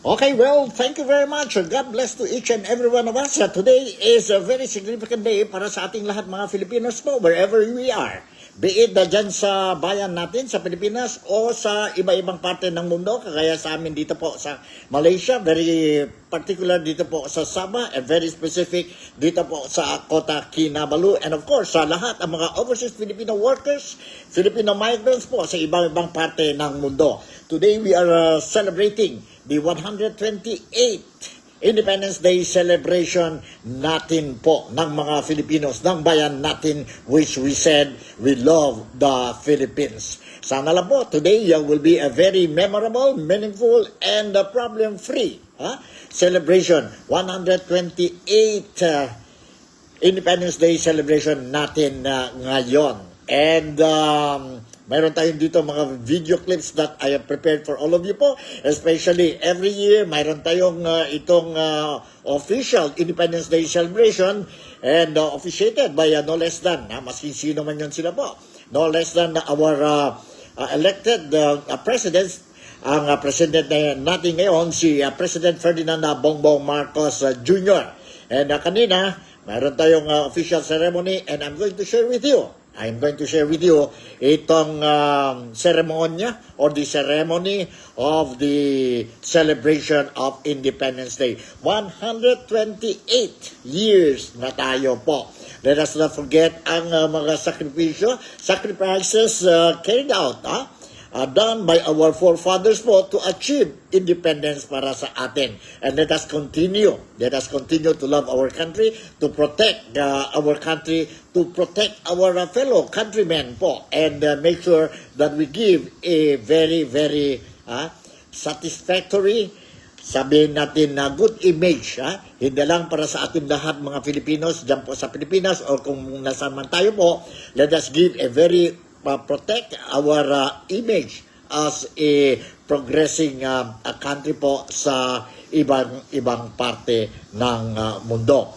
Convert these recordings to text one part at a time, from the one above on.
Okay, well, thank you very much. God bless to each and every one of us. Today is a very significant day para sa ating lahat mga Filipinos po, wherever we are. Be it dyan sa bayan natin, sa Pilipinas, o sa iba-ibang parte ng mundo, kagaya sa amin dito po sa Malaysia, very particular dito po sa Sabah, and very specific dito po sa Kota Kinabalu, and of course, sa lahat ng mga overseas Filipino workers, Filipino migrants po sa ibang-ibang parte ng mundo. Today, we are celebrating the 128th Independence Day celebration natin po ng mga Filipinos, ng bayan natin, which we said we love the Philippines. Sana lang po, today will be a very memorable, meaningful, and problem-free celebration. 128th Independence Day celebration natin ngayon. And mayroon tayong dito mga video clips that I have prepared for all of you po. Especially every year, mayroon tayong itong official Independence Day celebration and officiated by no less than, maski sino man yun sila po, no less than our elected presidents. Ang president natin ngayon, si President Ferdinand Bongbong Marcos Jr. And kanina, mayroon tayong official ceremony and I'm going to share with you itong seremonya or the ceremony of the celebration of Independence Day. 128 years na tayo po. Let us not forget ang mga sacrifices carried out, done by our forefathers po to achieve independence para sa atin. And let us continue to love our country, to protect our country, to protect our fellow countrymen po, and make sure that we give a very, very satisfactory, sabihin natin na good image, hindi lang para sa ating lahat mga Filipinos dyan po sa Pilipinas o kung nasaan man tayo po, let us give a very protect our image as a progressing country po sa ibang parte ng mundo.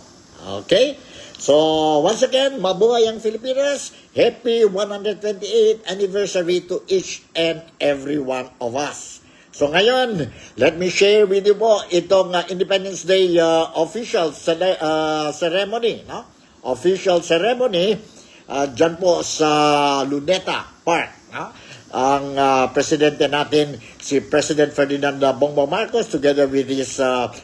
Okay? So, once again, mabuhay ang Filipinas. Happy 128th anniversary to each and every one of us. So ngayon, let me share with you po itong Independence Day official ceremony. No? Official ceremony dyan po sa Luneta Park. Ang presidente natin, si President Ferdinand Bongbong Marcos, together with his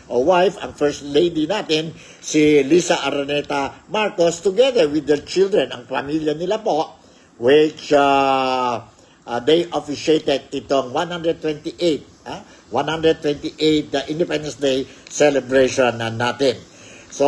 wife, ang first lady natin, si Liza Araneta Marcos, together with their children, ang pamilya nila po, which they officiated itong 128 Independence Day celebration natin. So,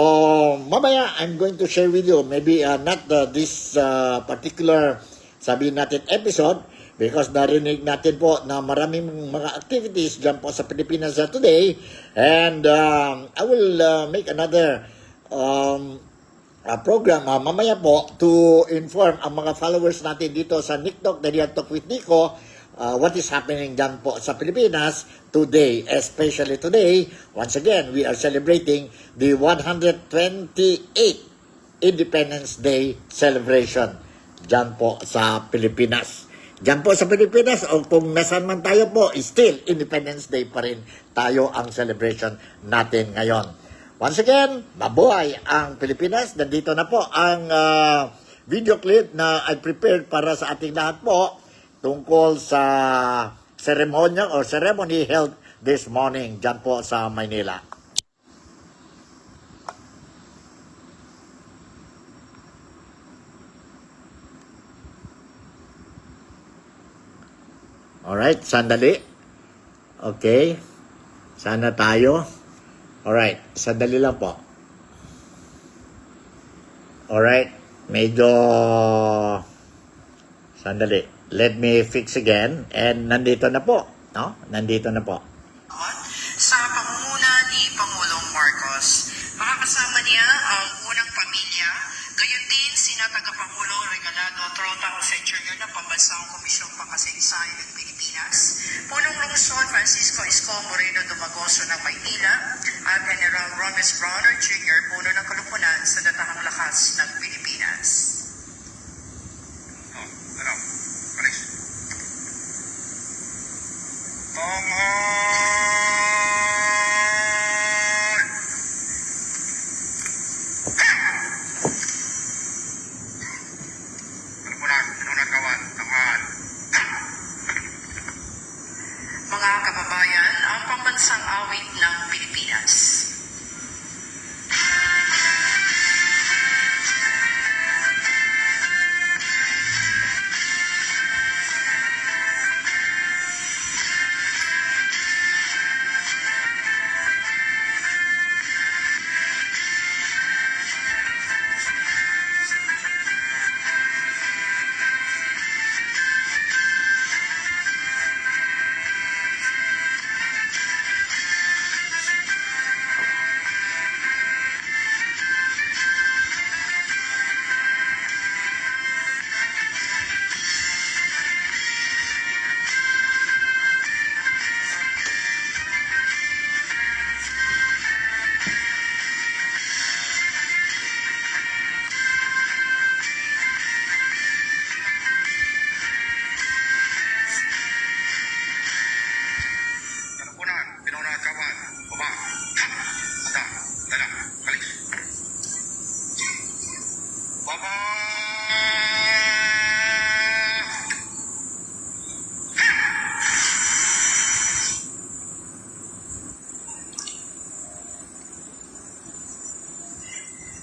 mamaya, I'm going to share with you, maybe not this particular, sabihin natin, episode, because narinig natin po na maraming mga activities dyan po sa Pilipinas today, and I will make another program mamaya po to inform ang mga followers natin dito sa NikTok, Daily Talk with Nico, what is happening dyan po sa Pilipinas today, especially today. Once again, we are celebrating the 128th Independence Day celebration dyan po sa Pilipinas. Dyan po sa Pilipinas, o kung nasaan man tayo po, still Independence Day pa rin tayo ang celebration natin ngayon. Once again, mabuhay ang Pilipinas. Nandito na po ang video clip na I prepared para sa ating lahat po tungkol sa ceremony held this morning dyan po sa Maynila. Alright, sandali. Okay. Sana tayo. Alright, sandali lang po. Alright, medyo sandali. Let me fix again. And nandito na po. No? Nandito na po. Sa pangunguna ni Pangulong Marcos, makakasama niya ang unang pamilya, gayon din sina tagapangulo Regalado Trota Jose Jr. ng Pambansang Komisyong Pangkasaysayan ng Pilipinas, Punong Lungsod Francisco Isko Moreno Dumagoso ng Maynila, at General Romes Bronner Jr., Puno ng Kalumpunan sa Datahang Lakas ng Pilipinas. Mga kababayan, ang pambansang awit ng Pilipinas. Kalupunan, pinunakawan, baba, ha, anda, dala, kalis. Baba!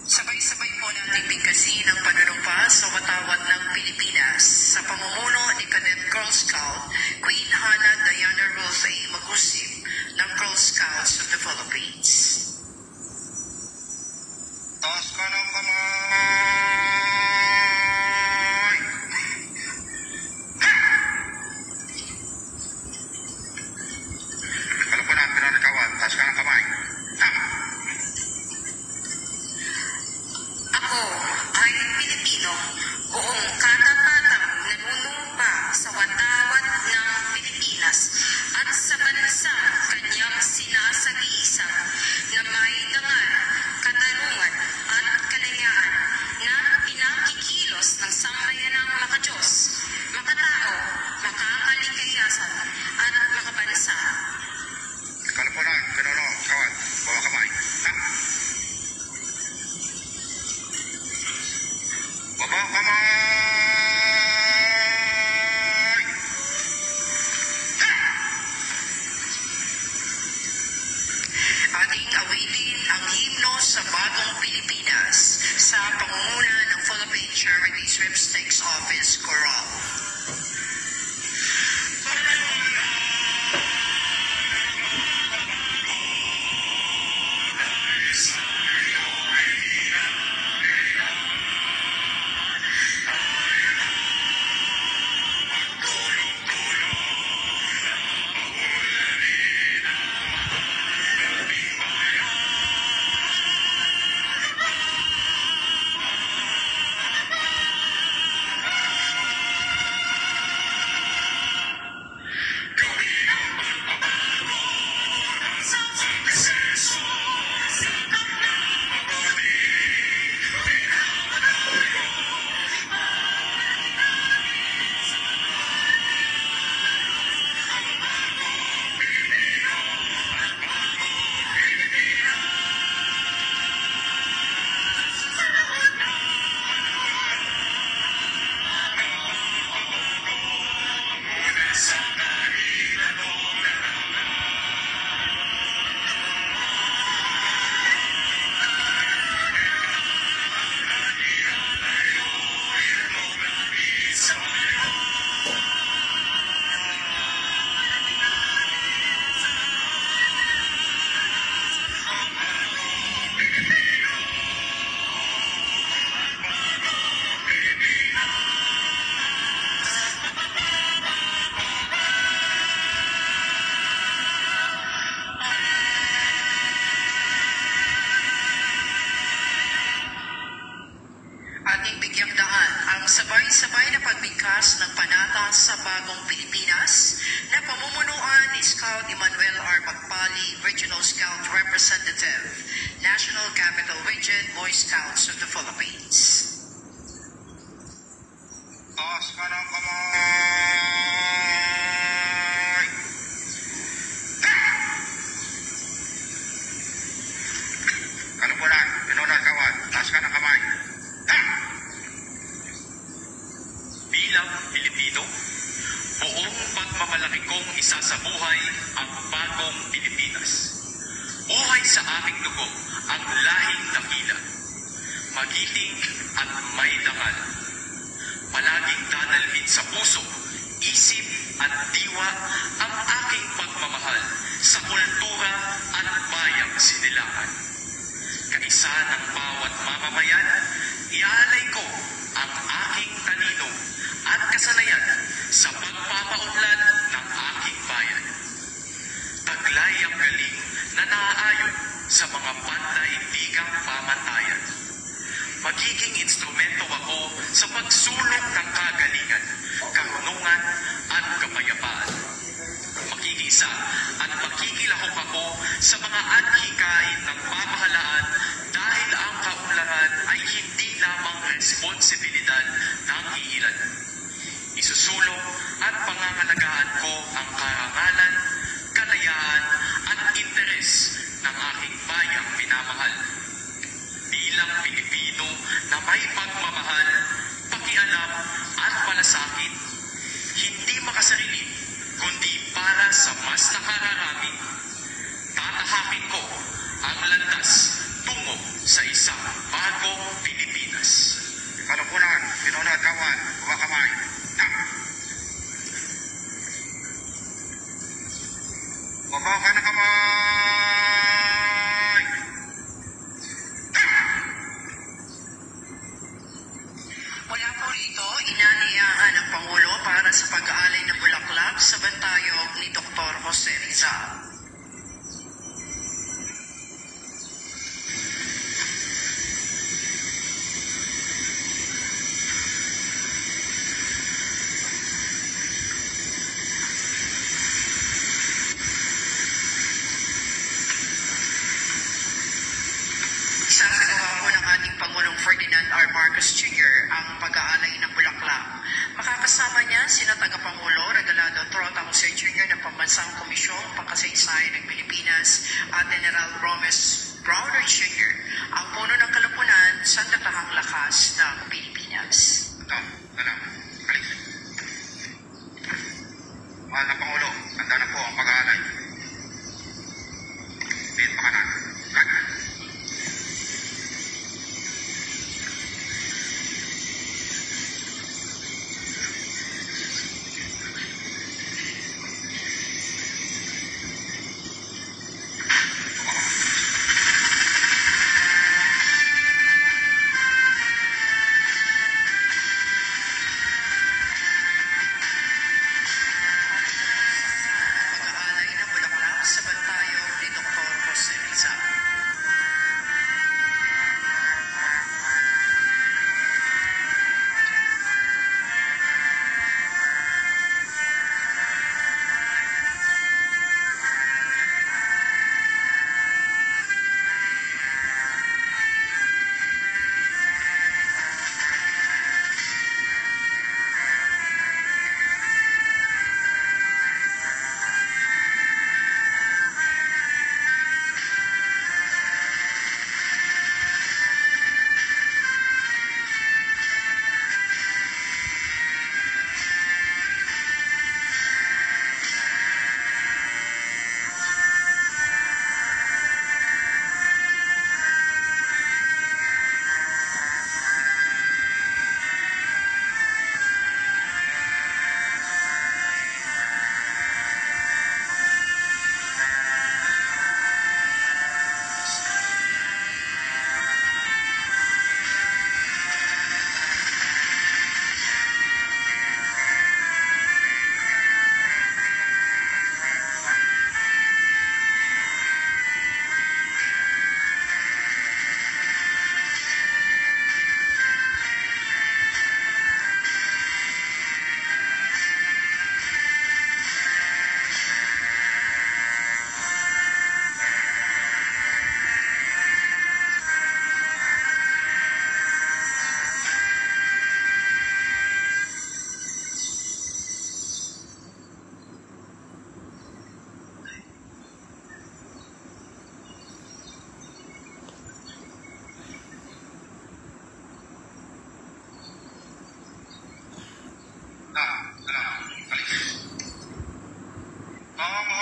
Sabay-sabay po nating bigkasin ang panunumpa sa watawat ng Pilipinas sa pamumuno ni Cadet Girl Scout Queen Hannah Diana Ruth A. Magusip ng Girl Scouts of the Philippines. Taas ka ng kamay! Kalupunan, pinunakawan, taas ka ng kamay. Ha! Ako ay Pilipino, buong katapatang nanunumpa sa watawat ng Pilipinas at sa bansang kanyang sinasagisang na may dangal, katarungan at kalayaan na pinakikilos ng sambayanang makadiyos, makatao, makakalikayasan at makabansa. Kalupunan, pinunakawan, bawa kamay. Ha! Baba kamay! Ating awitin ang himno sa Bagong Pilipinas sa pangunguna ng Philippine Charity Sweepstakes Office, Coral. Ating bigyang daan ang sabay-sabay na pagbigkas ng panata sa Bagong Pilipinas na pamumunuan ni Scout Emmanuel R. Pagpali, Regional Scout Representative, National Capital Region, Boy Scouts of the Philippines. Taas ka ng kamay! Kalupunan, pinunakawan, taas ka ng kamay. Ha! Bilang Pilipino, buong pagmamalaki kong isasabi buhay ang bagong Pilipinas. Buhay sa aking dugo ang lahing dakila, magiting at may dangal. Palaging dadalhin sa puso, isip at diwa ang aking pagmamahal sa kultura at bayang sinilangan. Kaisa ng bawat mamamayan, iaalay ko ang aking talino at kasanayan sa pagpapaunlad ng aking bayan. Taglay ang galing na naaayon sa mga pandaigdigang pamantayan. Magiging instrumento ako sa pagsulong ng kagalingan, karunungan at kapayapaan. Makikisa at makikilahok ako sa mga adhikain ng pamahalaan dahil ang kaunlaran ay hindi lamang responsibilidad ng iilan. Isusulong at pangangalagaan ko ang karangalan, kalayaan at interes ng aking bayang minamahal. Bilang Pilipino na may pagmamahal, pakialam at malasakit, hindi makasarili kundi para sa mas nakararami. Tatahakin ko ang landas tungo sa isang bagong Pilipinas. Kalungkulan, pinunod kawan, huwag kamay. Baba ka na kamay! Mula po rito, inaniyaan ng Pangulo para sa pag-aalay ng bulaklak sa bantayog ni Dr. Jose Rizal. Isasagawa po ng ating Pangulong Ferdinand R. Marcos Jr. ang pag-aalay ng bulaklak. Makakasama niya sina Tagapangulo Regalado Trota Jose Jr. ng Pambansang Komisyong Pangkasaysayan ng Pilipinas at General Romes Browner Jr. ang puno ng kalapunan sa Tatahang Lakas ng Pilipinas. Ito, dalang, kalis. Mahal na Pangulo, handa na po ang pag-aalay. Bit pa ka na. Ano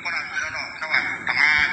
po na, kawan, tamaan.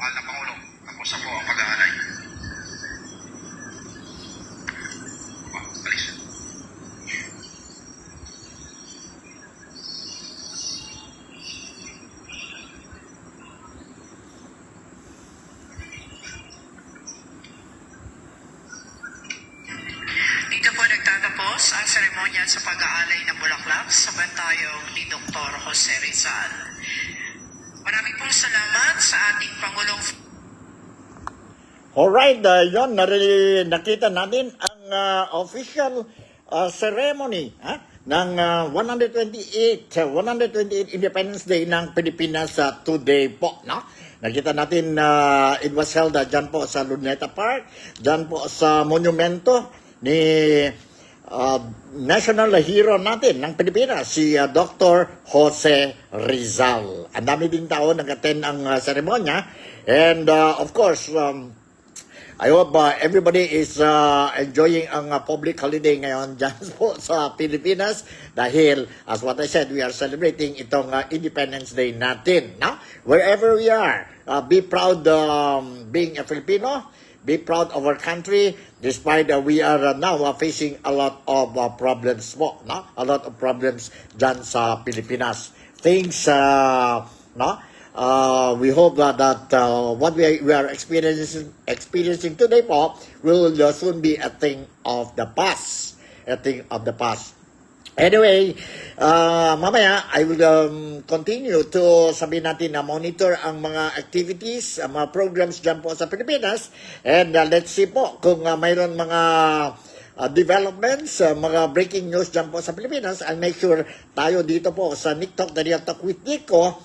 Mahal na Pangulo, tapos ako ang pag-aalay. Alis. Dito po nagtatapos ang seremonya sa pag-aalay ng bulaklak sa bantayong ni Dr. Jose Rizal. Maraming pong salamat sa ating Pangulong. Alright, yun, nakita natin ang official ceremony ng 128 Independence Day ng Pilipinas today po. No? Nakita natin it was held dyan po sa Luneta Park, dyan po sa monumento ni national hero natin ng Pilipinas, si Dr. Jose Rizal. Ang dami din tao nag-attend ang seremonya. And of course, I hope everybody is enjoying ang public holiday ngayon dyan po sa Pilipinas dahil, as what I said, we are celebrating itong Independence Day natin. No? Wherever we are, be proud being a Filipino, be proud of our country despite we are now facing a lot of problems po. No? A lot of problems dyan sa Pilipinas. Things, no? We hope that what we are experiencing today po will soon be a thing of the past. A thing of the past. Anyway, mamaya I will continue to sabihin natin na monitor ang mga activities, ang mga programs dyan po sa Pilipinas. And let's see po kung mayroon mga developments, mga breaking news dyan po sa Pilipinas. I'll make sure tayo dito po sa Nick Talk, the Real Talk with Nico,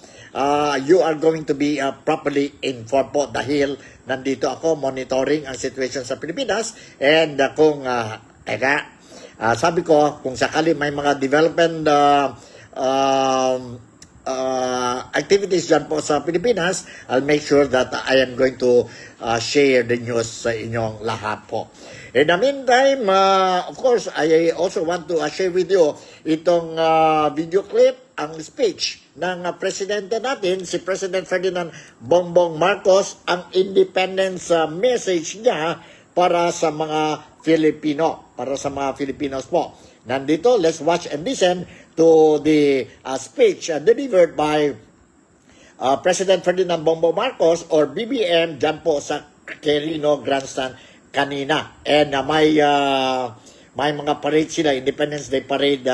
you are going to be properly informed po dahil nandito ako monitoring ang situation sa Pilipinas. And kung, sabi ko, kung sakali may mga development activities dyan po sa Pilipinas, I'll make sure that I am going to share the news sa inyong lahat po. In the meantime, of course, I also want to share with you itong video clip, ang speech ng presidente natin, si President Ferdinand Bongbong Marcos, ang independence message niya para sa mga Filipino, para sa mga Filipinos po. Nandito, let's watch and listen to the speech delivered by President Ferdinand Bongbong Marcos or BBM dyan po sa Quirino Grandstand kanina. And may mga parade sila, Independence Day parade,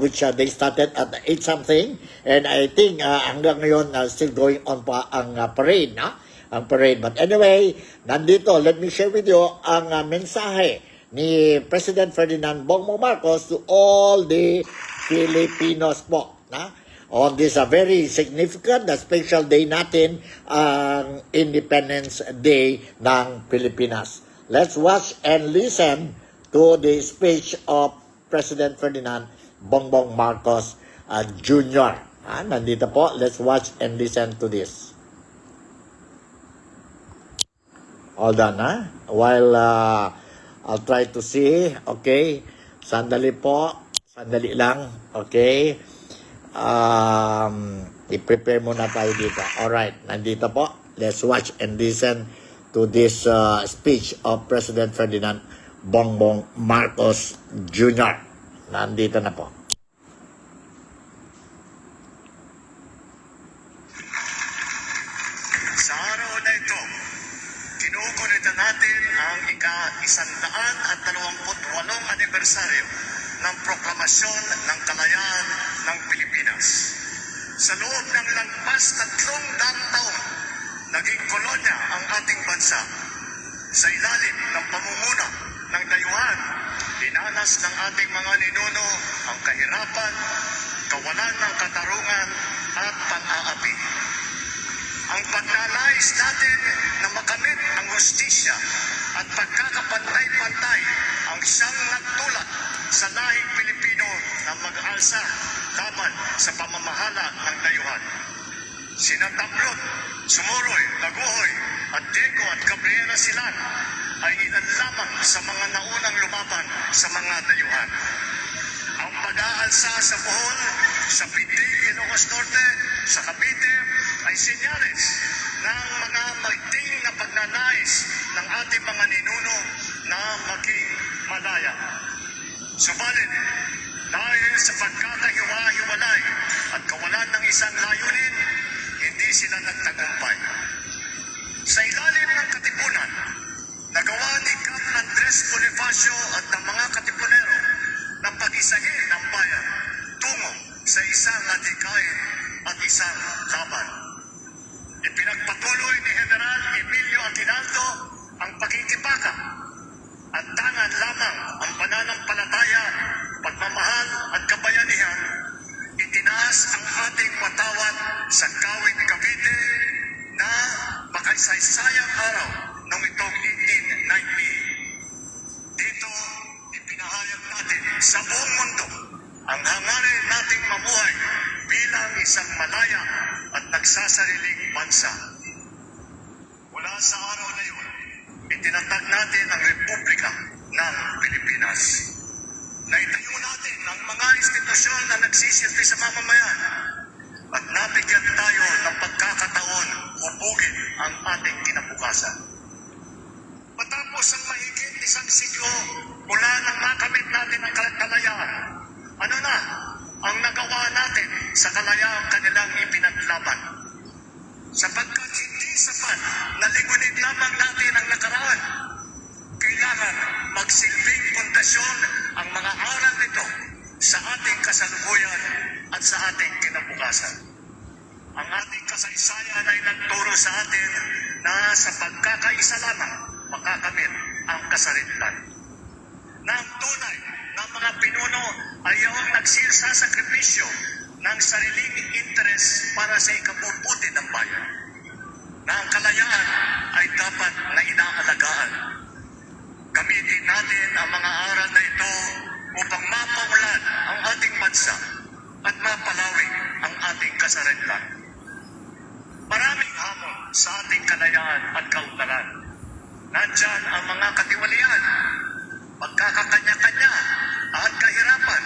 which they started at 8 something. And I think hanggang ngayon still going on pa ang parade, no? Ang parade. But anyway, nandito, let me share with you ang mensahe ni President Ferdinand Bongbong Marcos to all the Filipinos po, na? On this very significant, special day natin, ang Independence Day ng Pilipinas. Let's watch and listen to the speech of President Ferdinand Bongbong Marcos Jr. Nandito po, let's watch and listen to this. Hold on, while I'll try to see. Okay, sandali po, sandali lang. Okay, i-prepare muna tayo dito. Alright, nandito po. Let's watch and listen to this speech of President Ferdinand Bongbong Marcos Jr. Nandito na po. Sa araw na ito, kinukunita natin ang ika-128 anibersaryo ng proklamasyon ng kalayaan ng Pilipinas. Sa loob ng lagpas 300 taon, naging kolonya ang ating bansa. Sa ilalim ng pamumuno ng dayuhan, dinanas ng ating mga ninuno ang kahirapan, kawalan ng katarungan at pang-aapi. Ang pagnanais natin na makamit ang hustisya at pagkakapantay-pantay ang siyang nagtulak sa lahing Pilipino na mag-alsa laban sa pamamahala ng dayuhan. Sina Tablot, Sumuroy, Laguhoy, at Diego at Gabriela Silan ay ilan lamang sa mga naunang lumaban sa mga dayuhan. Ang pag-aalsa sa Bohol, sa Pintig, Ilocos Norte, sa Cavite ay senyales ng mga magting na pagnanais ng ating mga ninuno na maging malaya. Subalit, dahil sa pagkakahiwa-hiwalay at kawalan ng isang layunin, hindi sila nagtagumpay. Sa ilalim ng katipunan, nagawa ni Kap Andres Bonifacio at ng mga katipunero na pag-isahin ang bayan tungo sa isang adhikain at isang laban. Ipinagpatuloy ni General Emilio Aguinaldo ang pakikipaka at tangan lamang ang pananampalataya, pagmamahal at kabayanihan. Itinaas ang ating watawat sa Kawit, Cavite na makasaysayang araw noong itong 1890. Dito, ipinahayag natin sa buong mundo ang hangarin nating mamuhay bilang isang malaya at nagsasariling bansa. Mula sa araw na yun, natin ang Republika ng Pilipinas. Naitayo natin ang mga institusyon na nagsisilbi sa mamamayan at nabigyan tayo ng pagkakataon hubugin ang ating kinabukasan. Matapos ang mahigit isang siglo mula nang makamit natin ang kalayaan, ano na ang nagawa natin sa kalayaang kanilang ipinaglaban? Sapagkat hindi sapat na ligunin lamang natin ang nakaraan, kailangan magsilbing pundasyon ang mga aral nito sa ating kasalukuyan at sa ating kinabukasan. Ang ating kasaysayan ay nagturo sa atin na sa pagkakaisa lamang makakamit ang kasarinlan. Na ang tunay na mga pinuno ay yung nagsilsa-sakripisyo ng sariling interes para sa ikabubuti ng bayan. Na ang kalayaan ay dapat na inaalagaan. Gamitin natin ang mga aral na ito upang mapamulan ang ating bansa at mapalawig ang ating kasarinlan. Maraming hamon sa ating kalayaan at kaunlaran. Nandyan ang mga katiwalian, pagkakakanya-kanya at kahirapan.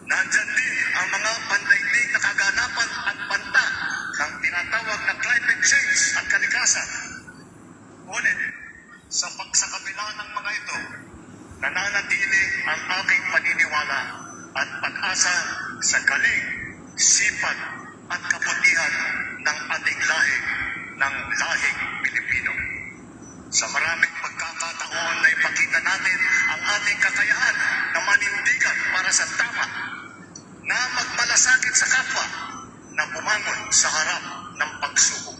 Nandyan din ang mga pandaigdig na kaganapan at banta ng tinatawag na climate change at kalikasan. Ngunit, sa kabila ng mga ito, nananatili ang aking paniniwala at pag-asa sa galing, sipag at kabutihan ng ating lahi, ng lahing Pilipino. Sa maraming pagkakataon na ipakita natin ang ating kakayahan na manindigan para sa tama, na magmalasakit sa kapwa, na bumangon sa harap ng pagsubok.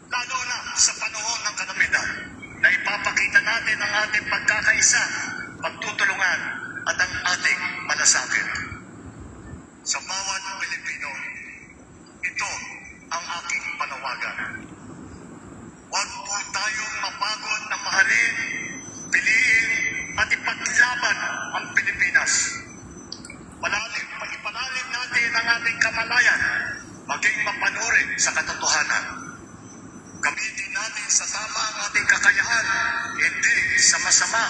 Lalo na sa panahon ng kalamidad, na ipapakita natin ang ating pagkakaisa, pagtutulungan at ang ating malasakit. Sa bawat Pilipino, ito ang aking panawagan. Huwag po tayong mapagod na mahalin, piliin at ipaglaban ang Pilipinas. Ipalalim natin ang ating kamalayan, maging mapanuri sa katotohanan. Gamitin natin sa tama ang ating kakayahan, hindi sa masama.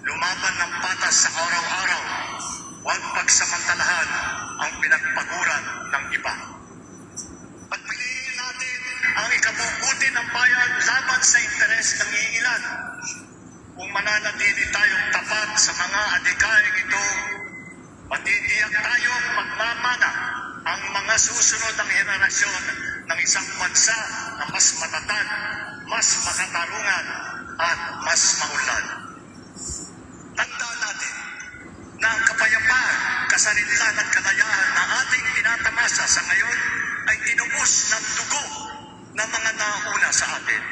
Lumaban ng patas sa araw-araw, huwag pagsamantalahan ang pinagpaguran ng iba. Pagpiliin natin ang ikabubuti ng bayan laban sa interes ng iilan. Kung mananatili tayong tapat sa mga adhikain ito, matitiyak tayong magmamana ang mga susunod ang henerasyon ng isang bansa na mas matatag, mas makatarungan, at mas maunlad. Tandaan natin na ang kapayapaan, kasarinlan at kalayaan na ating tinatamasa sa ngayon ay tinubos ng dugo ng mga nauna sa atin.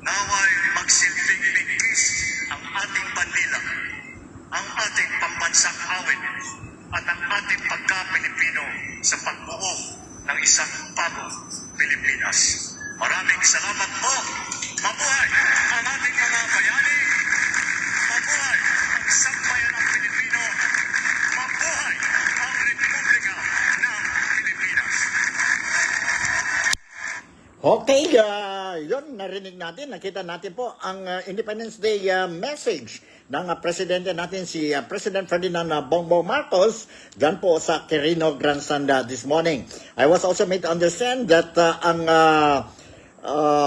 Naway magsilbing bigkis ang ating bandila, ang ating pambansang awit, at ang ating pagka-Pilipino sa pagbuo ng isang bagong Pilipinas. Maraming salamat po. Mabuhay ang ating mga bayani. Mabuhay ang sambayan ng Pilipino. Mabuhay ang Republika ng Pilipinas. Okay, yun, narinig natin, nakita natin po ang Independence Day message ng presidente natin, si President Ferdinand Bongbong Marcos, dyan po sa Quirino Grandstand this morning. I was also made to understand that ang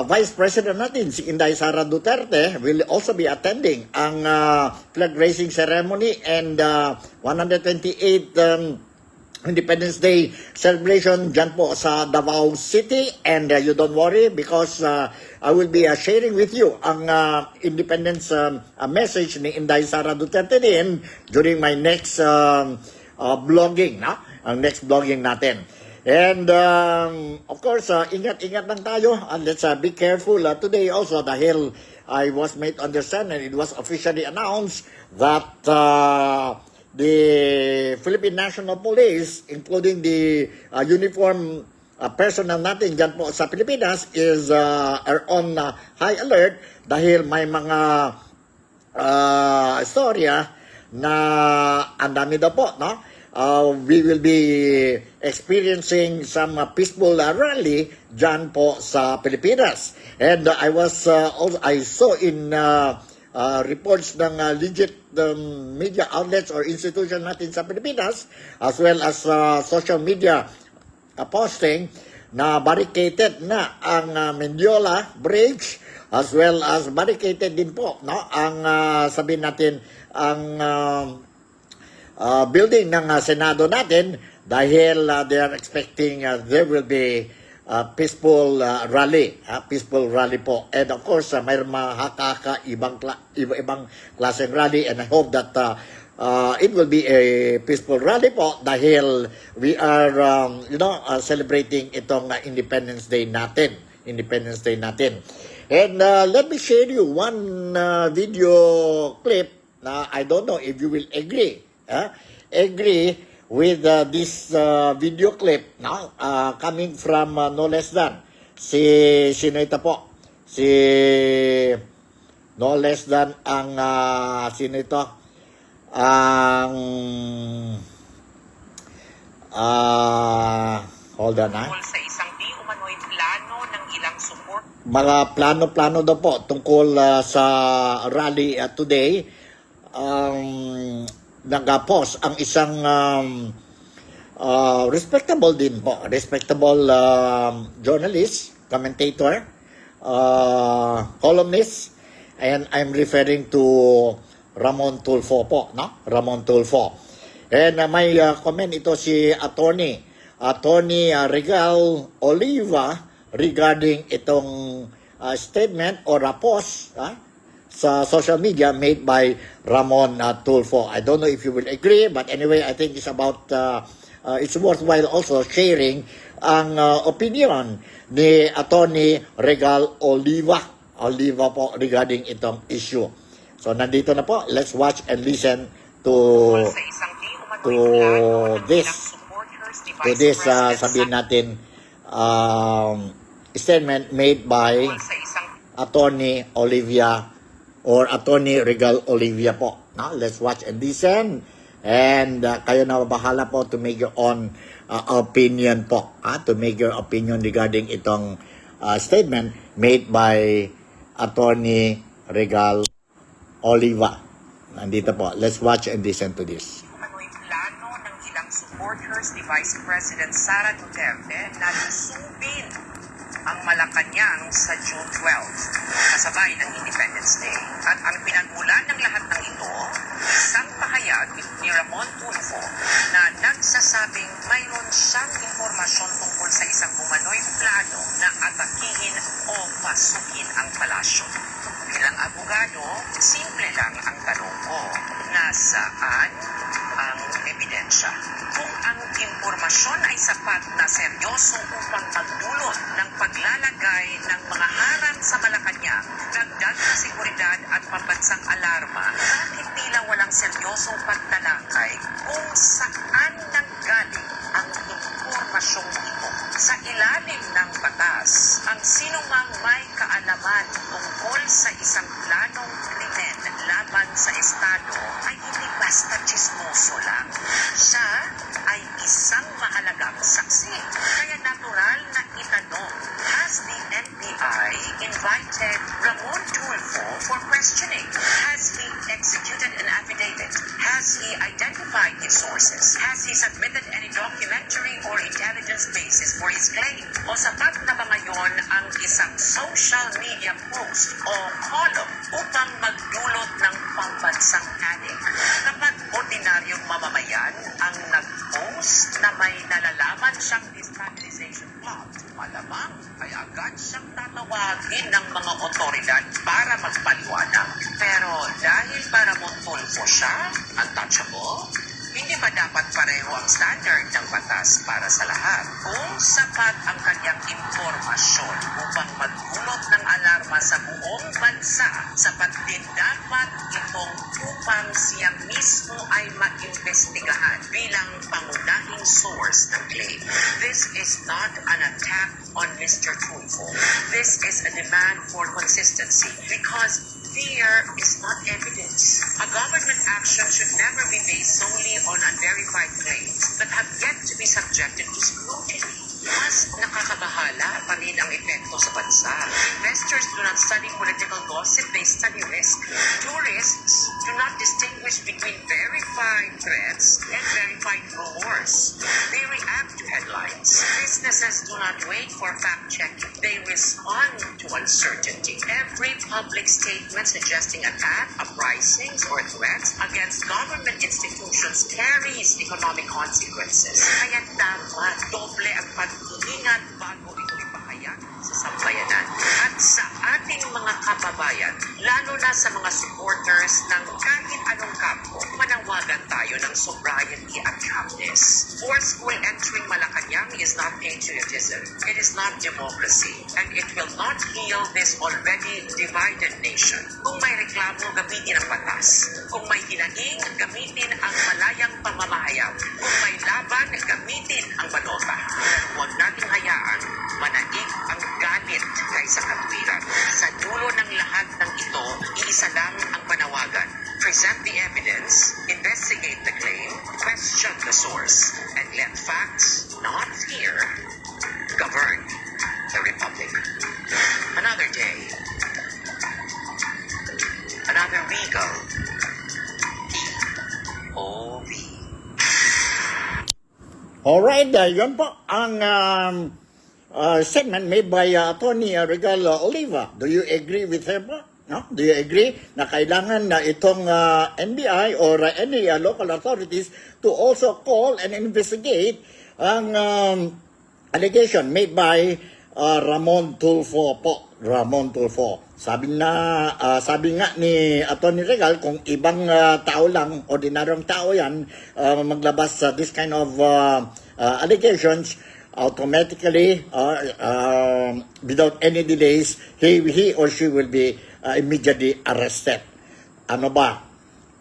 Vice President natin, si Inday Sara Duterte, will also be attending ang flag raising ceremony and 128 Independence Day celebration dyan po sa Davao City, and you don't worry because I will be sharing with you ang independence message ni Inday Sara Duterte din during my next vlogging, no? Ang next vlogging natin. And of course, ingat-ingat lang tayo, and let's be careful today also dahil I was made to understand and it was officially announced that the Philippine National Police, including the uniform personnel natin dyan po sa Pilipinas, are on high alert dahil may mga istorya na ang dami daw po, no? we will be experiencing some peaceful rally dyan po sa Pilipinas. And I saw in reports ng legit media outlets or institution natin sa Pilipinas, as well as social media posting, na barricaded na ang Mendiola Bridge, as well as barricaded din po, no, ang sabihin natin ang building ng Senado natin, dahil they are expecting there will be peaceful rally po. And of course, mayroon ibang klaseng rally, and I hope that it will be a peaceful rally po, dahil we are celebrating itong Independence Day natin. And let me share you one video clip na I don't know if you will agree with this video clip, no? Coming from no less than sino ito po? No less than ang sino ito? Hold on, ha? Tungkol sa isang di umano'y plano ng ilang support. Mga plano daw po tungkol sa rally today. Nag-post ang isang respectable journalist, commentator, columnist, and I'm referring to Ramon Tulfo po, no? Ramon Tulfo. And may comment ito si Attorney Regal Oliva regarding itong statement or a post sa social media made by Ramon Tulfo. I don't know if you will agree, but anyway, I think it's about it's worthwhile also sharing ang opinion ni Attorney Regal Oliva po regarding itong issue. So nandito na po, let's watch and listen to this sabihin natin statement made by Attorney Olivia or Attorney Regal Olivia po. Now, let's watch and listen. And kayo na bahala po to make your own opinion po. To make your opinion regarding itong statement made by Attorney Regal Oliva. Nandito po. Let's watch and listen to this. Umano'y plano ng ilang supporters ni Vice President Sara Duterte na lusubin ang Malacanang sa June 12, kasabay ng Independence Day. At ang pinagmulan ng lahat ng ito, isang pahayag ni Ramon Tulfo na nagsasabing mayroon siyang impormasyon tungkol sa isang umano'y plano na atakihin o pasukin ang palasyo. Bilang abogado, simple lang ang tanong ko, nasaan ang ebidensya? Kung ang impormasyon ay sapat na seryoso upang magdulot ng paglalagay ng mga harang sa Malacanang, dagdag na seguridad at pambansang alarma, bakit tila walang seryosong pagtalakay kung saan nanggaling ang impormasyong ito? Sa ilalim ng batas, ang sinumang may kaalaman tungkol sa isang planong krimen laban sa Estado ay hindi basta chismoso lang. Siya ay isang mahalagang saksi. Kaya natural na itanong, has the NBI invited Ramon Tulfo for questioning? Has he executed an affidavit? Has he identified his sources? Has he submitted any documentary or intelligence basis for his claim? O sapat na ba ngayon ang isang social media post o column upang magdulot ng pambansang panic? Kapag ordinaryong mamamayan ang nag-post na may nalalaman siyang destabilization plot, malamang ay agad siyang tatawagin ng mga otoridad para magpaliwanag. Pero dahil para Tulfo siya, untouchable, hindi ba dapat pareho ang standard ng batas para sa lahat? Kung sapat ang kanyang impormasyon upang magdulot ng alarma sa buong bansa, sapat din dapat itong upang siya mismo ay maimbestigahan bilang pangunahing source ng claim. This is not an attack on Mr. Tulfo. This is a demand for consistency because Fear is not evidence. A government action should never be based solely on unverified claims that have yet to be subjected to scrutiny. Mas nakakabahala pa rin ang epekto sa bansa. Investors do not study political gossip, they study risk. Tourists do not distinguish between verified threats and verified rumors. They react to headlines. Businesses do not wait for fact-checking. They respond to uncertainty. Every public statement suggesting attack, uprisings, or threats against government institutions carries economic consequences. Kaya dapat doble ang pag-iingat bago ito ipahayag sa sambayanan. At sa ating mga kababayan, lalo na sa mga supporters ng kahit anong kampo, manawagan tayo ng sobriety at calmness. Forceful entering Malacanang is not patriotism. It is not democracy. And it will not heal this already divided nation. Kung may reklamo, gamitin ang batas. Kung may hinaing, gamitin ang malayang pamamahayag. Kung may laban, gamitin ang balota. Huwag nating hayaan manaig ang galit kaysa katwiran. Sa dulo ng lahat ng ito, iisa lang ang panawagan. Present the evidence, investigate the claim, question the source, and let facts, not fear, govern the Republic. Another day, another regal EOB. Alright, yun po ang statement made by Attorney Regal Oliva. Do you agree with her po? No? Do you agree na kailangan na itong NBI or any local authorities to also call and investigate ang allegation made by Ramon Tulfo po. Ramon Tulfo. Sabi nga ni Attorney Regal, kung ibang tao lang, ordinaryong tao yan, maglabas sa this kind of allegations, automatically, without any delays, he or she will be immediately arrested. Ano ba?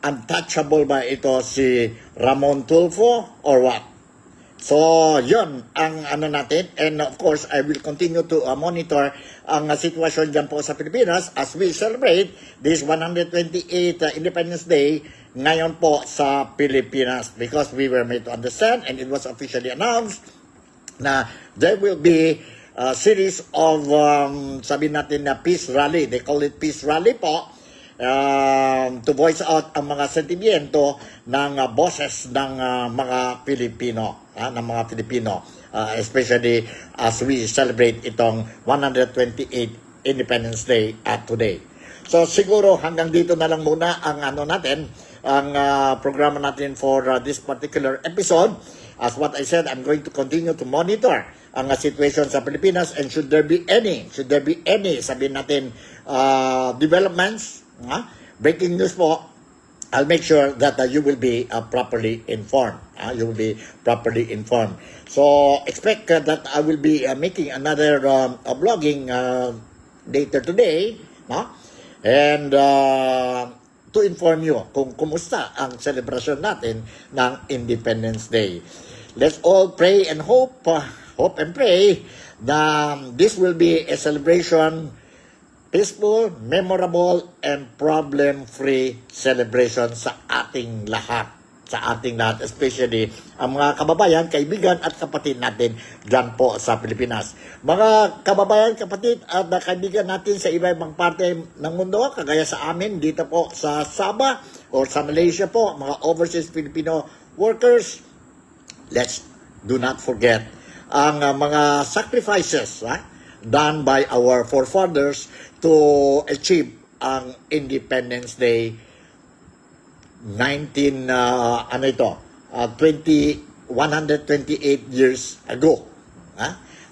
Untouchable ba ito si Ramon Tulfo or what? So, yun ang ano natin. And of course, I will continue to monitor ang sitwasyon dyan po sa Pilipinas as we celebrate this 128th Independence Day ngayon po sa Pilipinas, because we were made to understand and it was officially announced na there will be a series of sabi natin na peace rally. They call it peace rally po, to voice out ang mga sentimiento ng boses ng mga Pilipino, especially as we celebrate itong 128th Independence Day today. So siguro hanggang dito na lang muna ang ang programa natin for this particular episode. As what I said, I'm going to continue to monitor ang situation sa Pilipinas, and should there be any, sabihin natin, developments, breaking news po, I'll make sure that you will be properly informed. You will be properly informed. So expect that I will be making another vlogging later today, and to inform you kung kumusta ang celebration natin ng Independence Day. Let's all pray and hope and pray that this will be a celebration, peaceful, memorable, and problem-free celebration sa ating lahat. Especially ang mga kababayan, kaibigan at kapatid natin dyan po sa Pilipinas. Mga kababayan, kapatid at kaibigan natin sa iba-ibang parte ng mundo, kagaya sa amin dito po sa Sabah o sa Malaysia po, mga overseas Filipino workers, let's do not forget ang mga sacrifices done by our forefathers to achieve ang Independence Day 128 years ago.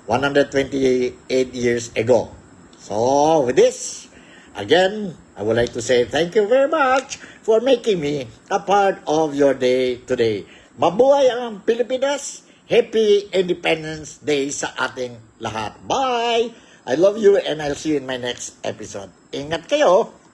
128 years ago. So, with this, again, I would like to say thank you very much for making me a part of your day today. Mabuhay ang Pilipinas! Happy Independence Day sa ating lahat. Bye! I love you and I'll see you in my next episode. Ingat kayo!